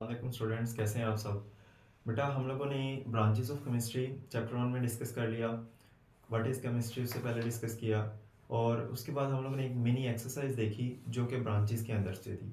वालेकुम स्टूडेंट्स, कैसे हैं आप सब। बेटा हम लोगों ने ब्रांचेस ऑफ केमिस्ट्री चैप्टर 1 में डिस्कस कर लिया। व्हाट इज़ केमिस्ट्री उससे पहले डिस्कस किया, और उसके बाद हम लोगों ने एक मिनी एक्सरसाइज देखी जो कि ब्रांचेस के अंदर से थी।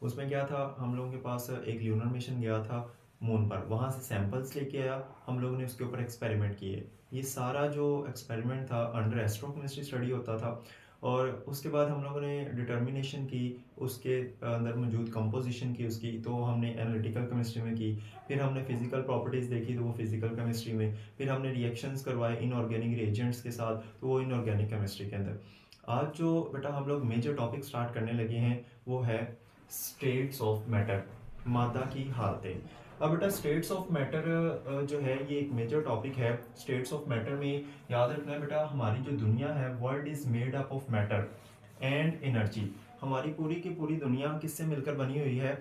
उसमें क्या था, हम लोगों के पास एक ल्यूनर मिशन गया था मून पर, वहाँ से सैंपल्स लेके आया, हम लोगों ने उसके ऊपर एक्सपेरिमेंट किए। ये सारा जो एक्सपेरिमेंट था अंडर एस्ट्रोकेमिस्ट्री स्टडी होता था। और उसके बाद हम लोगों ने डिटर्मिनेशन की, उसके अंदर मौजूद कंपोजिशन की उसकी, तो हमने एनालिटिकल केमिस्ट्री में की। फिर हमने फिजिकल प्रॉपर्टीज़ देखी, तो वो फिजिकल केमिस्ट्री में। फिर हमने रिएक्शंस करवाए इनऑर्गेनिक रिएजेंट्स के साथ, तो वो इनऑर्गेनिक केमिस्ट्री के अंदर। आज जो बेटा हम लोग मेजर टॉपिक स्टार्ट करने लगे हैं वो है स्टेट्स ऑफ मैटर, मादा की हालतें। अब बेटा स्टेट्स ऑफ मैटर जो है ये एक मेजर टॉपिक है। स्टेट्स ऑफ मैटर में याद रखना है बेटा, हमारी जो दुनिया है world is made up of matter and energy. हमारी पूरी की पूरी दुनिया किससे मिलकर बनी हुई है?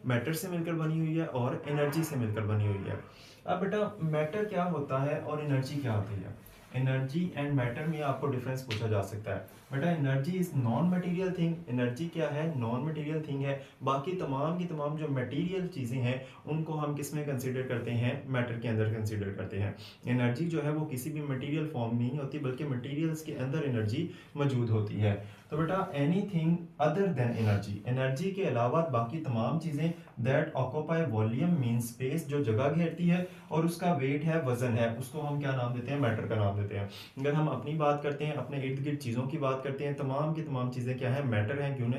मैटर से मिलकर बनी हुई है और एनर्जी से मिलकर बनी हुई है। अब बेटा मैटर क्या होता है और एनर्जी क्या होती है? एनर्जी एंड मैटर में आपको डिफरेंस पूछा जा सकता है। बेटा energy is non material thing. Energy क्या है? नॉन मटेरियल थिंग है। बाकी तमाम की तमाम जो मटेरियल चीज़ें हैं उनको हम किस में कंसीडर करते हैं? मैटर के अंदर कंसीडर करते हैं। एनर्जी जो है वो किसी भी मटेरियल फॉर्म में नहीं होती, बल्कि मटेरियल्स के अंदर एनर्जी मौजूद होती है। तो बेटा anything other than energy, energy के अलावा बाकी तमाम चीज़ें that occupy volume mean space, जो जगह घेरती है और उसका वेट है, वजन है, उसको हम क्या नाम देते हैं? मैटर का नाम देते हैं। अगर हम अपनी बात करते हैं, अपने इर्द गिर्द चीज़ों की बात करते हैं, तमाम की तमाम चीज़ें क्या है? मैटर हैं। क्यों? ना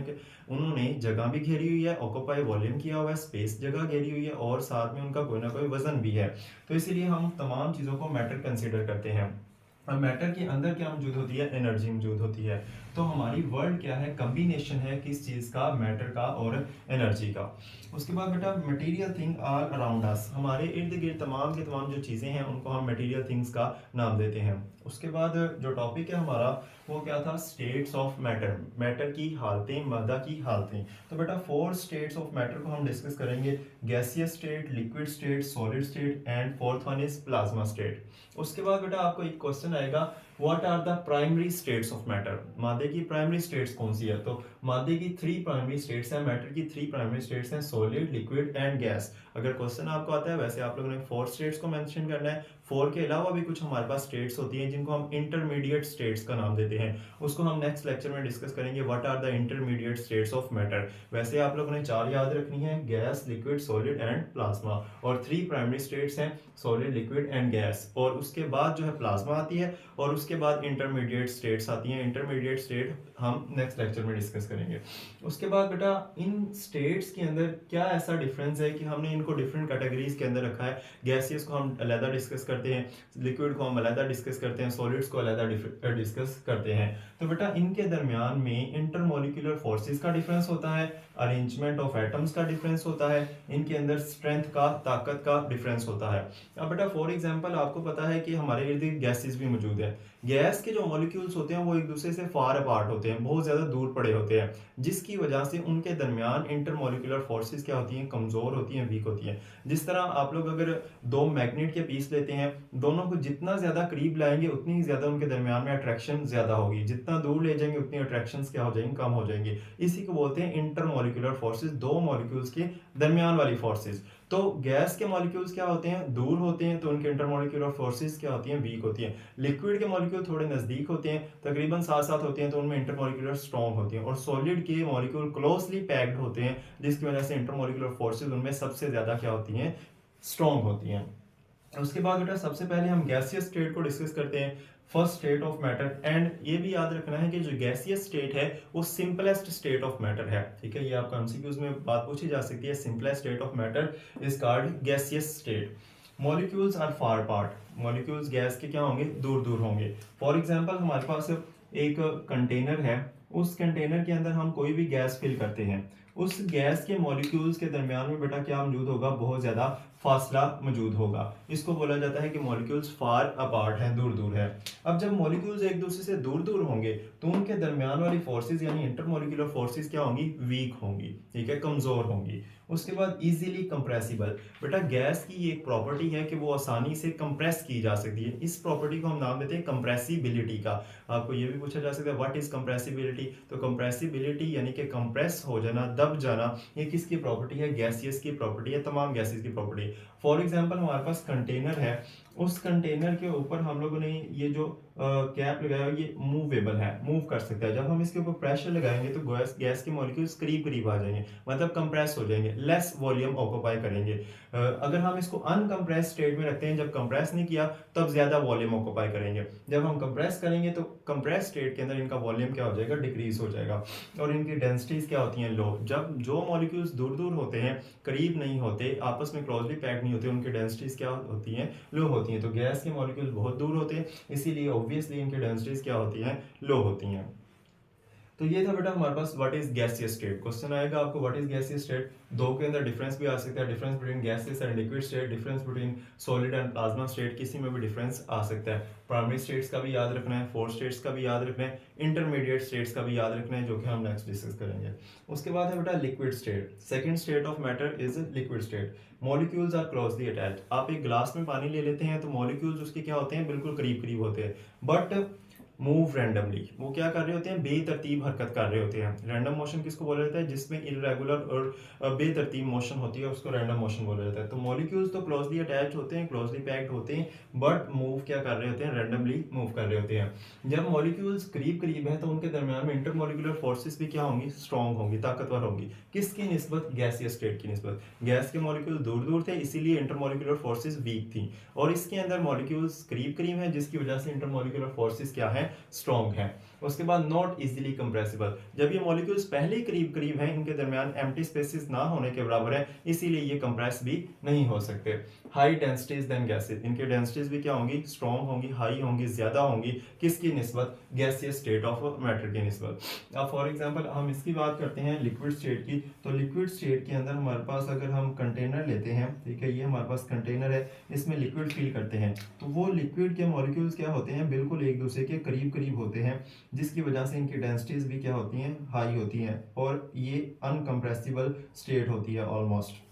उन्होंने जगह भी घेरी हुई है, ऑक्यूपाई वॉल्यूम किया हुआ है, स्पेस जगह घेरी हुई है, और साथ में उनका कोई ना कोई वजन भी है। तो इसीलिए हम तमाम चीज़ों को मैटर कंसिडर करते हैं। और मैटर के अंदर क्या मौजूद होती है? एनर्जी मौजूद होती है। तो हमारी वर्ल्ड क्या है? कम्बिनेशन है किस चीज़ का? मैटर का और एनर्जी का। उसके बाद बेटा material thing are around us, हमारे इर्द गिर्द तमाम की तमाम जो चीज़ें हैं उनको हम मटेरियल थिंग्स का नाम देते हैं। उसके बाद जो टॉपिक है हमारा वो क्या था? स्टेट्स ऑफ मैटर, मैटर की हालतें, मादा की हालतें। तो बेटा 4 स्टेट्स ऑफ मैटर को हम डिस्कस करेंगे। Gaseous state, liquid state, solid state and fourth one is plasma state. उसके बाद बेटा आपको एक क्वेश्चन आएगा, what are the primary states of matter? मादे की प्राइमरी स्टेट्स कौन सी है? तो मादे की 3 प्राइमरी स्टेट्स हैं, मैटर की 3 प्राइमरी स्टेट्स हैं, सॉलिड, लिक्विड एंड गैस। अगर क्वेश्चन आपको आता है, वैसे आप लोगों ने 4 स्टेट्स को मेंशन करना है। 4 के अलावा भी कुछ हमारे पास स्टेट्स होती हैं जिनको हम इंटरमीडिएट स्टेट्स का नाम देते हैं। उसको हम नेक्स्ट लेक्चर में डिस्कस करेंगे, what are the intermediate states of matter. वैसे आप लोगों ने 4 याद रखनी है, gas, liquid, solid and plasma. और 3 प्राइमरी स्टेट्स हैं, सॉलिड, लिक्विड एंड गैस। और उसके बाद जो है प्लाज्मा आती है, और उसके बाद इंटरमीडिएट स्टेट्स आती हैं। इंटरमीडिएट स्टेट हम नेक्स्ट लेक्चर में डिस्कस करेंगे। उसके बाद बेटा इन स्टेट्स के अंदर क्या ऐसा डिफरेंस है कि हमने इनको डिफरेंट कैटेगरीज के अंदर रखा है? गैसियस को हम अलहदा डिस्कस करते हैं, लिक्विड को हम अलहदा डिस्कस करते हैं, सॉलिड्स को अलहदा डिस्कस करते हैं। तो बेटा इनके दरमियान में इंटरमोलिकुलर फोर्सेस का डिफरेंस होता है, अरेंजमेंट ऑफ एटम्स का डिफरेंस होता है, इनके अंदर स्ट्रेंथ का, ताकत का डिफरेंस होता है। अब बेटा फॉर एग्जांपल आपको पता है कि हमारे इर्द गिर्द गैसेस भी मौजूद है। गैस के जो मॉलिक्यूल्स होते हैं वो एक दूसरे से फार अपार्ट होते हैं, बहुत ज्यादा दूर पड़े होते हैं, जिसकी वजह से उनके दरमियान इंटरमोलिकुलर फोर्सेस क्या होती हैं? कमजोर होती हैं, वीक होती हैं। जिस तरह आप लोग अगर 2 मैग्नेट के पीस लेते हैं, दोनों को जितना ज्यादा करीब लाएंगे उतनी ही ज्यादा उनके दरमियान में अट्रैक्शन ज्यादा होगी, जितना दूर ले जाएंगे उतनी अट्रैक्शंस क्या हो जाएंगी? कम हो जाएंगी। इसी को बोलते हैं इंटरमोलिकुलर फोर्सेस, दो मॉलिक्यूल्स के दरमियान वाली फोर्सेस। तो गैस के मॉलिक्यूल्स क्या होते हैं? दूर होते हैं, तो उनके इंटरमोलिकुलर फोर्सेस क्या होती हैं? वीक होती हैं। लिक्विड के मॉलिक्यूल थोड़े नजदीक होते हैं, तकरीबन साथ साथ होते हैं, तो उनमें इंटरमोलिकुलर स्ट्रॉन्ग होती हैं। और सॉलिड के मॉलिक्यूल क्लोजली पैक्ड होते हैं, जिसकी वजह से इंटरमोलिकुलर फोर्सेस उनमें सबसे ज्यादा क्या होती हैं? स्ट्रॉन्ग होती हैं। उसके बाद बेटा सबसे पहले हम गैसियस स्टेट को डिस्कस करते हैं, first state of matter. And ये भी याद रखना है कि जो गैसियस स्टेट है वो सिंपलेस्ट स्टेट ऑफ मैटर है। ठीक है, ये आपको एमसीक्यूज में बात पूछी जा सकती है। Simplest state of matter is called gaseous state. Molecules are far apart, molecules gas के क्या होंगे? दूर दूर होंगे। फॉर एग्जांपल हमारे पास एक कंटेनर है, उस कंटेनर के अंदर हम कोई भी गैस फिल करते हैं, उस गैस के मॉलिक्यूल्स के दरमियान में बेटा क्या मौजूद होगा? बहुत ज्यादा फासला मौजूद होगा। इसको बोला जाता है कि मॉलिक्यूल्स फार अपार्ट हैं, दूर दूर है। अब जब मॉलिक्यूल्स एक दूसरे से दूर दूर होंगे तो उनके दरमियान वाली फोर्सेस यानी इंटरमॉलिक्यूलर फोर्सेस क्या होंगी? वीक होंगी। ठीक है, कमजोर होंगी। उसके बाद इजीली कंप्रेसिबल। बेटा गैस की एक प्रॉपर्टी है कि वो आसानी से कंप्रेस की जा सकती है, इस प्रॉपर्टी को हम नाम देते हैं कंप्रेसिबिलिटी का। आपको ये भी पूछा जा सकता है व्हाट इज कंप्रेसिबिलिटी, तो कंप्रेसिबिलिटी यानी कि कंप्रेस हो जाना, दब जाना, ये किसकी प्रॉपर्टी है, गैसियस की प्रॉपर्टी है, तमाम गैसेस की प्रॉपर्टी। फॉर एग्जांपल हमारे पास कंटेनर है, उस कंटेनर के ऊपर हम लोगों ने ये जो कैप लगाया ये मूवेबल है, मूव कर सकता है। जब हम इसके ऊपर प्रेशर लगाएंगे तो गैस के मॉलिक्यूल्स करीब करीब आ जाएंगे, मतलब कंप्रेस हो जाएंगे, लेस वॉल्यूम ऑक्यूपाई करेंगे। अगर हम इसको अनकंप्रेस स्टेट में रखते हैं, जब कंप्रेस नहीं किया तब ज्यादा वॉल्यूम ऑक्यूपाई करेंगे, जब हम कंप्रेस करेंगे तो कंप्रेस स्टेट के अंदर इनका वॉल्यूम क्या हो जाएगा, डिक्रीज हो जाएगा, और इनकी डेंसिटीज क्या होती हैं, लो। जब जो मॉलिक्यूल्स दूर दूर होते हैं, करीब नहीं होते, आपस में क्लोजली पैक्ड नहीं होते, उनकी डेंसिटीज क्या होती हैं, लो होती हैं। तो गैस के मॉलिक्यूल्स बहुत दूर होते हैं, इसीलिए ऑब्वियसली इनकी डेंसिटीज क्या होती हैं, लो होती हैं। तो ये था बेटा हमारे पास what is gaseous state. Question आएगा आपको व्हाट इज गैसियस स्टेट, दो के अंदर डिफरेंस भी आ सकता है, difference between gaseous and liquid state, difference between solid and plasma state, किसी में भी डिफरेंस आ सकता है। प्राइमरी स्टेट्स का भी याद रखना है, फोर्थ स्टेट्स का भी याद रखना है, इंटरमीडिएट स्टेट्स का भी याद रखना है, जो कि हम नेक्स्ट डिस्कस करेंगे। उसके बाद है बेटा liquid state. Second state of matter is liquid state. Molecules are closely attached. आप एक ग्लास में पानी ले लेते हैं तो मॉलिक्यूल्स उसके क्या होते हैं, बिल्कुल करीब करीब होते हैं, बट मूव रैंडमली। वो क्या कर रहे होते हैं, बेतरतीब हरकत कर रहे होते हैं। रैंडम मोशन किसको बोला जाता है, जिसमें इरेगुलर और बेतरतीब मोशन होती है उसको रैंडम मोशन बोला जाता है। तो मॉलिक्यूल्स तो क्लोजली अटैच होते हैं, क्लोजली पैक्ड होते हैं, बट मूव क्या कर रहे होते हैं, रैंडमली मूव कर रहे होते हैं। जब मॉलिक्यूल्स करीब करीब है तो उनके दरमियान में इंटरमॉलिक्यूलर फोर्सेस भी क्या होंगी, स्ट्रॉन्ग होंगी, ताकतवर होंगी। किसकी निस्बत, गैसियस स्टेट की निस्बत। गैस के मॉलिक्यूल दूर दूर थे, इसीलिए इंटरमॉलिक्यूलर फोर्सेस वीक थी, और इसके अंदर मॉलिक्यूल्स करीब करीब हैं, जिसकी वजह से इंटरमॉलिक्यूलर फोर्सेस क्या है, स्ट्रॉन्ग है। उसके बाद नॉट इजीली कंप्रेसिबल। जब ये मॉलिक्यूल्स पहले ही करीब करीब हैं, इनके दरमियान एम्प्टी स्पेसेस ना होने के बराबर है, इसीलिए ये कंप्रेस भी नहीं हो सकते। High densities then gases. इनकी डेंसिटीज भी क्या होंगी, स्ट्रॉन्ग होंगी, हाई होंगी, ज्यादा होंगी, किसकी निस्बत, गैसियस स्टेट ऑफ मैटर की निस्बत। अब फॉर एग्जांपल हम इसकी बात करते हैं लिक्विड स्टेट की। तो लिक्विड स्टेट के अंदर हमारे पास अगर हम कंटेनर लेते हैं, ठीक है, ये हमारे पास कंटेनर है, इसमें लिक्विड फिल करते हैं, तो वो लिक्विड के मॉलिक्यूल्स क्या होते हैं, बिल्कुल एक दूसरे के करीब करीब होते हैं, जिसकी वजह से इनकी डेंसिटीज भी क्या होती हैं, हाई होती हैं, और ये अनकंप्रेसिबल स्टेट होती है ऑलमोस्ट।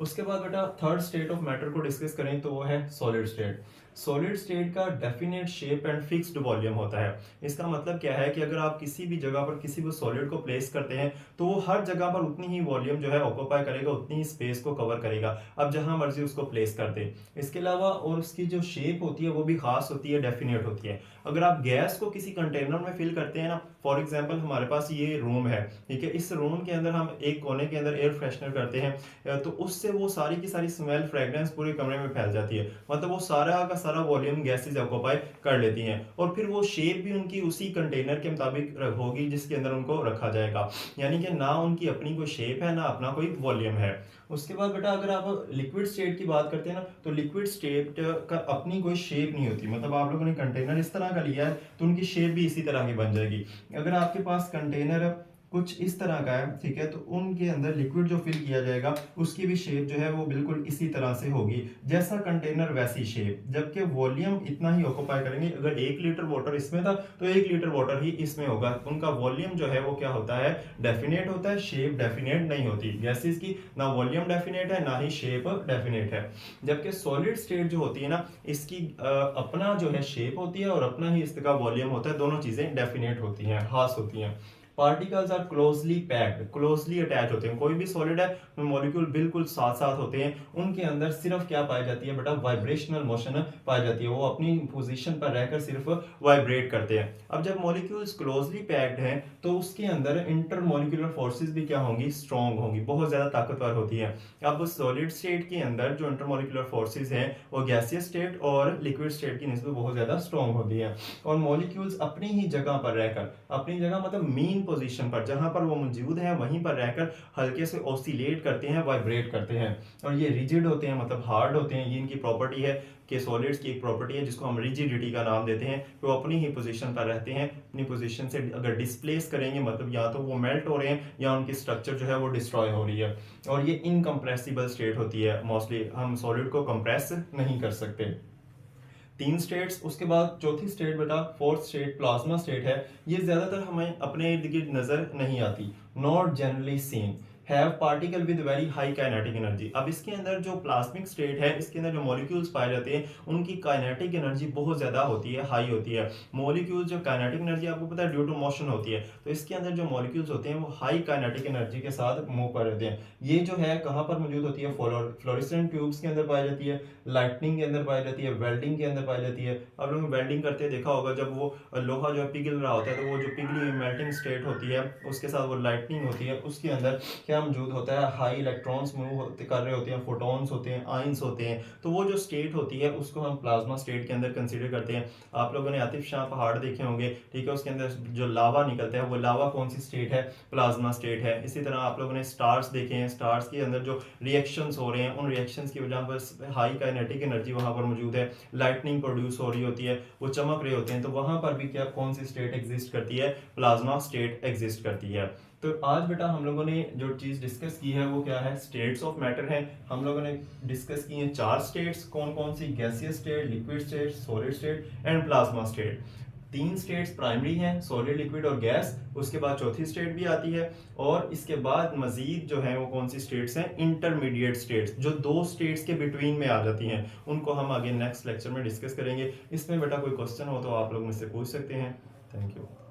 उसके बाद बेटा थर्ड स्टेट ऑफ मैटर को डिस्कस करें तो वो है सॉलिड स्टेट। सॉलिड स्टेट का definite shape and fixed volume होता है। इसका मतलब क्या है कि अगर आप किसी भी जगह पर किसी भी सॉलिड को प्लेस करते हैं तो वो हर जगह पर उतनी ही वॉल्यूम जो है ऑक्यूपाई करेगा, उतनी ही स्पेस को कवर करेगा, अब जहां मर्जी उसको प्लेस कर दे। इसके अलावा और उसकी जो शेप होती है वो भी खास होती है, डेफिनेट होती है। अगर आप गैस को किसी कंटेनर में फिल करते हैं ना, फॉर एग्जाम्पल हमारे पास ये रूम है, ठीक है, इस रूम के अंदर हम एक कोने के अंदर एयर फ्रेशनर करते हैं, तो उससे वो सारी की सारी स्मेल, फ्रेग्रेंस पूरे कमरे में फैल जाती है, मतलब वो सारा का सारा वॉल्यूम गैसेस ऑक्यूपाई कर लेती हैं, और फिर वो शेप भी उनकी उसी कंटेनर के मुताबिक होगी जिसके अंदर उनको रखा जाएगा, यानी कि ना उनकी अपनी कोई शेप है ना अपना कोई वॉल्यूम है। उसके बाद बेटा अगर आप लिक्विड स्टेट की बात करते हैं ना, तो लिक्विड स्टेट का अपनी कोई शेप नहीं होती, मतलब आप लोगों ने कंटेनर इस तरह का लिया है तो उनकी शेप भी इसी तरह की बन जाएगी। अगर आपके पास कंटेनर कुछ इस तरह का है, ठीक है, तो उनके अंदर लिक्विड जो फिल किया जाएगा उसकी भी शेप जो है वो बिल्कुल इसी तरह से होगी, जैसा कंटेनर वैसी शेप, जबकि वॉल्यूम इतना ही ऑक्यूपाई करेंगे। अगर 1 लीटर वाटर इसमें था तो 1 लीटर वाटर ही इसमें होगा। उनका वॉल्यूम जो है वो क्या होता है, डेफिनेट होता है, शेप डेफिनेट नहीं होती। गैसेस की ना वॉल्यूम डेफिनेट है ना ही शेप डेफिनेट है। जबकि सॉलिड स्टेट जो होती है ना, इसकी अपना जो है शेप होती है और अपना ही इसका वॉल्यूम होता है, दोनों चीजें डेफिनेट होती हैं, खास होती हैं। Particles are closely packed, closely attach होते हैं। कोई भी सॉलिड है उसमें मॉलिक्यूल बिल्कुल साथ साथ होते हैं, उनके अंदर सिर्फ क्या पाई जाती है बेटा, वाइब्रेशनल मोशन पाई जाती है, वो अपनी पोजीशन पर रहकर सिर्फ वाइब्रेट करते हैं। अब जब मॉलिक्यूल्स क्लोजली पैक्ड हैं तो उसके अंदर इंटरमॉलिक्यूलर फोर्सेस भी क्या होंगी, स्ट्रॉन्ग होंगी, बहुत ज्यादा ताकतवर होती है। अब सॉलिड स्टेट के अंदर जो इंटरमॉलिक्यूलर फोर्सेस हैं वो गैसियस स्टेट और लिक्विड स्टेट की निस्बत बहुत ज्यादा स्ट्रॉन्ग होती है, और मॉलिक्यूल्स अपनी ही जगह पर रहकर, अपनी जगह मतलब मीन पोजीशन पर जहां पर वो मौजूद है वहीं पर रहकर हल्के से ऑसिलेट करते हैं, वाइब्रेट करते हैं, और ये रिजिड होते हैं, मतलब हार्ड होते हैं। ये इनकी प्रॉपर्टी है कि सॉलिड्स की एक प्रॉपर्टी है जिसको हम रिजिडिटी का नाम देते हैं, कि वो अपनी ही पोजीशन पर रहते हैं। अपनी पोजीशन से अगर डिस्प्लेस करेंगे मतलब या तो वो मेल्ट हो रहे हैं या उनकी स्ट्रक्चर जो है वो डिस्ट्रॉय हो रही है, और ये इनकम्प्रेसिबल स्टेट होती है। मोस्टली हम सॉलिड को कंप्रेस नहीं कर सकते। 3 स्टेट्स। उसके बाद चौथी स्टेट बेटा फोर्थ स्टेट प्लाज्मा स्टेट है। ये ज्यादातर हमें अपने इर्द गिर्द नजर नहीं आती, not generally seen. Have particle with very high kinetic energy. अब इसके अंदर जो प्लाज्मिक स्टेट है, इसके अंदर जो मॉलिक्यूल्स पाए जाते हैं उनकी काइनेटिक एनर्जी बहुत ज़्यादा होती है, हाई होती है। मॉलिक्यूल्स जो काइनेटिक एनर्जी आपको पता है ड्यू टू मोशन होती है, तो इसके अंदर जो मॉलिक्यूल्स होते हैं वो हाई काइनेटिक एनर्जी के साथ मूव कर रहे हैं। ये जो है कहाँ पर मौजूद होती है, फ्लोरेसेंट ट्यूब्स के अंदर पाई जाती है, लाइटनिंग के अंदर पाई जाती है, वेल्डिंग के अंदर पाई जाती है। अब लोग वेल्डिंग करते देखा होगा, जब वो लोहा जो है पिघल रहा होता है तो वो जो पिघली हुई मेल्टिंग स्टेट होती है उसके साथ वो लाइटनिंग होती है, उसके अंदर क्या मौजूद होता है, हाई इलेक्ट्रॉन्स मूव कर रहे होते हैं, फोटॉन्स होते हैं, आइंस होते हैं। तो वो जो स्टेट होती है उसको हम प्लाज्मा स्टेट के अंदर कंसीडर करते हैं। आप लोगों ने आतिफ शाह पहाड़ देखे होंगे, ठीक है, उसके अंदर जो लावा निकलता है वो लावा कौन सी स्टेट है, प्लाज्मा स्टेट है। इसी तरह आप लोगों ने स्टार्स देखे हैं, स्टार्स के अंदर जो रिएक्शंस हो रहे हैं उन रिएक्शंस की वजह पर हाई काइनेटिक एनर्जी वहां पर मौजूद है, लाइटनिंग प्रोड्यूस हो रही होती है, वो चमक रहे होते हैं, तो वहां पर भी क्या कौन सी स्टेट एग्जिस्ट करती है, प्लाज्मा स्टेट एग्जिस्ट करती है। तो आज बेटा हम लोगों ने जो चीज डिस्कस की है वो क्या है, स्टेट्स ऑफ मैटर है। हम लोगों ने डिस्कस की है 4 स्टेट्स, कौन कौन सी, gaseous state, liquid state, solid state and plasma state. 3 states primary हैं, सॉलिड, लिक्विड और गैस। उसके बाद चौथी स्टेट भी आती है, और इसके बाद मजीद जो है वो कौन सी स्टेट्स हैं, इंटरमीडिएट स्टेट्स, जो 2 स्टेट्स के बिटवीन में आ जाती हैं। उनको हम आगे नेक्स्ट लेक्चर में डिस्कस करेंगे। इसमें बेटा कोई क्वेश्चन हो तो आप लोग मुझसे पूछ सकते हैं। Thank you.